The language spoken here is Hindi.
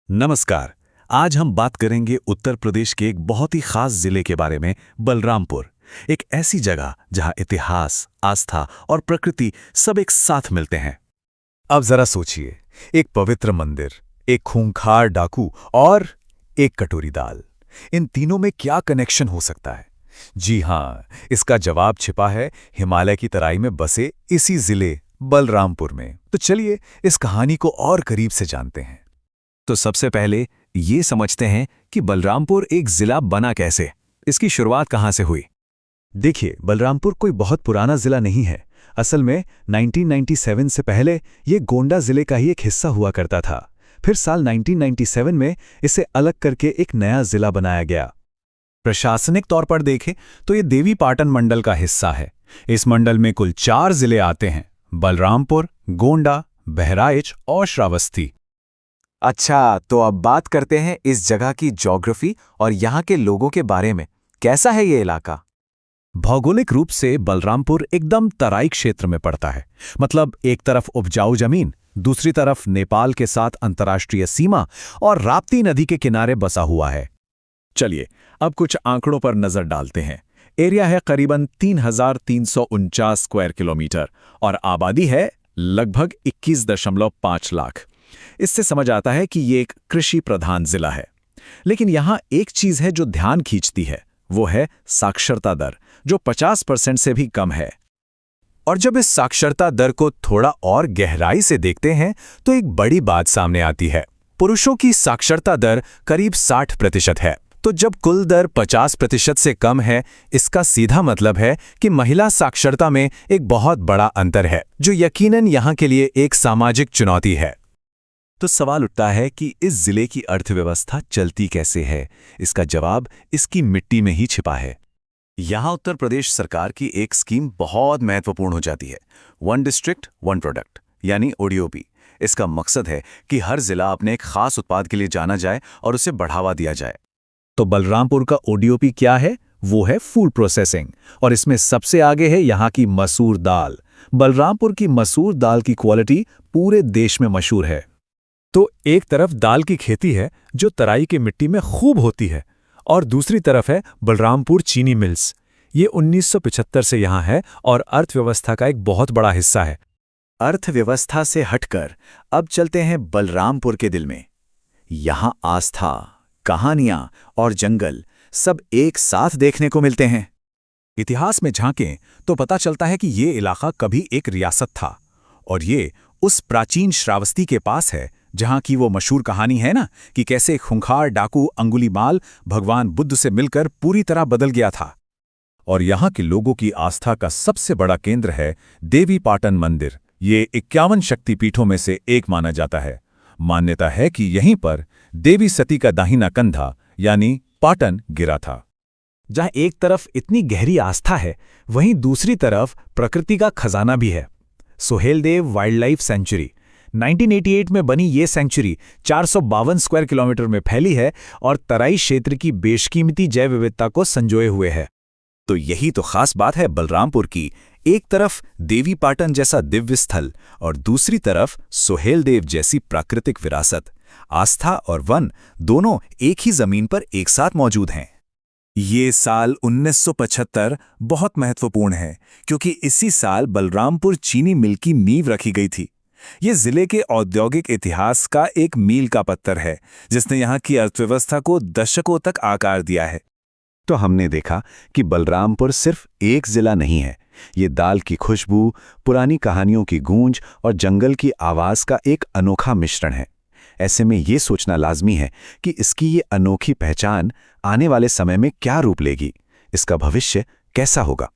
नमस्कार। आज हम बात करेंगे उत्तर प्रदेश के एक बहुत ही खास जिले के बारे में, बलरामपुर। एक ऐसी जगह जहां इतिहास, आस्था और प्रकृति सब एक साथ मिलते हैं। अब जरा सोचिए, एक पवित्र मंदिर, एक खूंखार डाकू और एक कटोरी दाल। इन तीनों में क्या कनेक्शन हो सकता है? जी हाँ, इसका जवाब छिपा है हिमालय की तराई में बसे इसी जिले बलरामपुर में। तो चलिए इस कहानी को और करीब से जानते हैं। तो सबसे पहले ये समझते हैं कि बलरामपुर एक जिला बना कैसे, इसकी शुरुआत कहां से हुई। देखिए, बलरामपुर कोई बहुत पुराना जिला नहीं है। असल में 1997 से पहले ये गोंडा जिले का ही एक हिस्सा हुआ करता था। फिर साल 1997 में इसे अलग करके एक नया जिला बनाया गया। प्रशासनिक तौर पर देखें तो ये देवीपाटन मंडल का हिस्सा है। इस मंडल में कुल 4 जिले आते हैं: बलरामपुर, गोंडा, बहराइच और श्रावस्ती। अच्छा, तो अब बात करते हैं इस जगह की ज्योग्राफी और यहाँ के लोगों के बारे में। कैसा है ये इलाका? भौगोलिक रूप से बलरामपुर एकदम तराई क्षेत्र में पड़ता है। मतलब एक तरफ उपजाऊ जमीन, दूसरी तरफ नेपाल के साथ अंतर्राष्ट्रीय सीमा और राप्ती नदी के किनारे बसा हुआ है। चलिए अब कुछ आंकड़ों पर नजर डालते हैं। एरिया है करीबन 3,349 स्क्वायर किलोमीटर और आबादी है लगभग 21.5 लाख। इससे समझ आता है कि ये एक कृषि प्रधान जिला है। लेकिन यहां एक चीज है जो ध्यान खींचती है, वो है साक्षरता दर, जो 50% से भी कम है। और जब इस साक्षरता दर को थोड़ा और गहराई से देखते हैं तो एक बड़ी बात सामने आती है। पुरुषों की साक्षरता दर करीब 60% है। तो जब कुल दर 50% से कम है, इसका सीधा मतलब है कि महिला साक्षरता में एक बहुत बड़ा अंतर है, जो यकीनन यहाँ के लिए एक सामाजिक चुनौती है। तो सवाल उठता है कि इस जिले की अर्थव्यवस्था चलती कैसे है। इसका जवाब इसकी मिट्टी में ही छिपा है। यहाँ उत्तर प्रदेश सरकार की एक स्कीम बहुत महत्वपूर्ण हो जाती है, वन डिस्ट्रिक्ट वन प्रोडक्ट, यानी ओडीओपी। इसका मकसद है कि हर जिला अपने एक खास उत्पाद के लिए जाना जाए और उसे बढ़ावा दिया जाए। तो बलरामपुर का ओडीओपी क्या है? वो है फूड प्रोसेसिंग, और इसमें सबसे आगे है यहाँ की मसूर दाल। बलरामपुर की मसूर दाल की क्वालिटी पूरे देश में मशहूर है। तो एक तरफ दाल की खेती है जो तराई की मिट्टी में खूब होती है, और दूसरी तरफ है बलरामपुर चीनी मिल्स। ये 1975 से यहाँ है और अर्थव्यवस्था का एक बहुत बड़ा हिस्सा है। अर्थव्यवस्था से हटकर अब चलते हैं बलरामपुर के दिल में। यहाँ आस्था, कहानियां और जंगल सब एक साथ देखने को मिलते हैं। इतिहास में झांकें तो पता चलता है कि ये इलाका कभी एक रियासत था, और ये उस प्राचीन श्रावस्ती के पास है जहां की वो मशहूर कहानी है ना, कि कैसे खूंखार डाकू अंगुलीमाल भगवान बुद्ध से मिलकर पूरी तरह बदल गया था। और यहाँ के लोगों की आस्था का सबसे बड़ा केंद्र है देवीपाटन मंदिर। ये 51 शक्तिपीठों में से एक माना जाता है। मान्यता है कि यहीं पर देवी सती का दाहिना कंधा यानी पाटन गिरा था। जहां एक तरफ इतनी गहरी आस्था है, वहीं दूसरी तरफ प्रकृति का खजाना भी है। सोहेलदेव वाइल्ड लाइफ सेंचुरी 1988 में बनी ये सेंचुरी 452 स्क्वायर किलोमीटर में फैली है और तराई क्षेत्र की बेशकीमती जैव विविधता को संजोए हुए है। तो यही तो खास बात है बलरामपुर की। एक तरफ देवीपाटन जैसा दिव्य स्थल और दूसरी तरफ सोहेलदेव जैसी प्राकृतिक विरासत। आस्था और वन दोनों एक ही जमीन पर एक साथ मौजूद हैं। ये साल 1975 बहुत महत्वपूर्ण है, क्योंकि इसी साल बलरामपुर चीनी मिल की नींव रखी गई थी। ये जिले के औद्योगिक इतिहास का एक मील का पत्थर है, जिसने यहाँ की अर्थव्यवस्था को दशकों तक आकार दिया है। तो हमने देखा कि बलरामपुर सिर्फ एक जिला नहीं है। ये दाल की खुशबू, पुरानी कहानियों की गूंज और जंगल की आवाज का एक अनोखा मिश्रण है। ऐसे में ये सोचना लाजमी है कि इसकी ये अनोखी पहचान आने वाले समय में क्या रूप लेगी, इसका भविष्य कैसा होगा।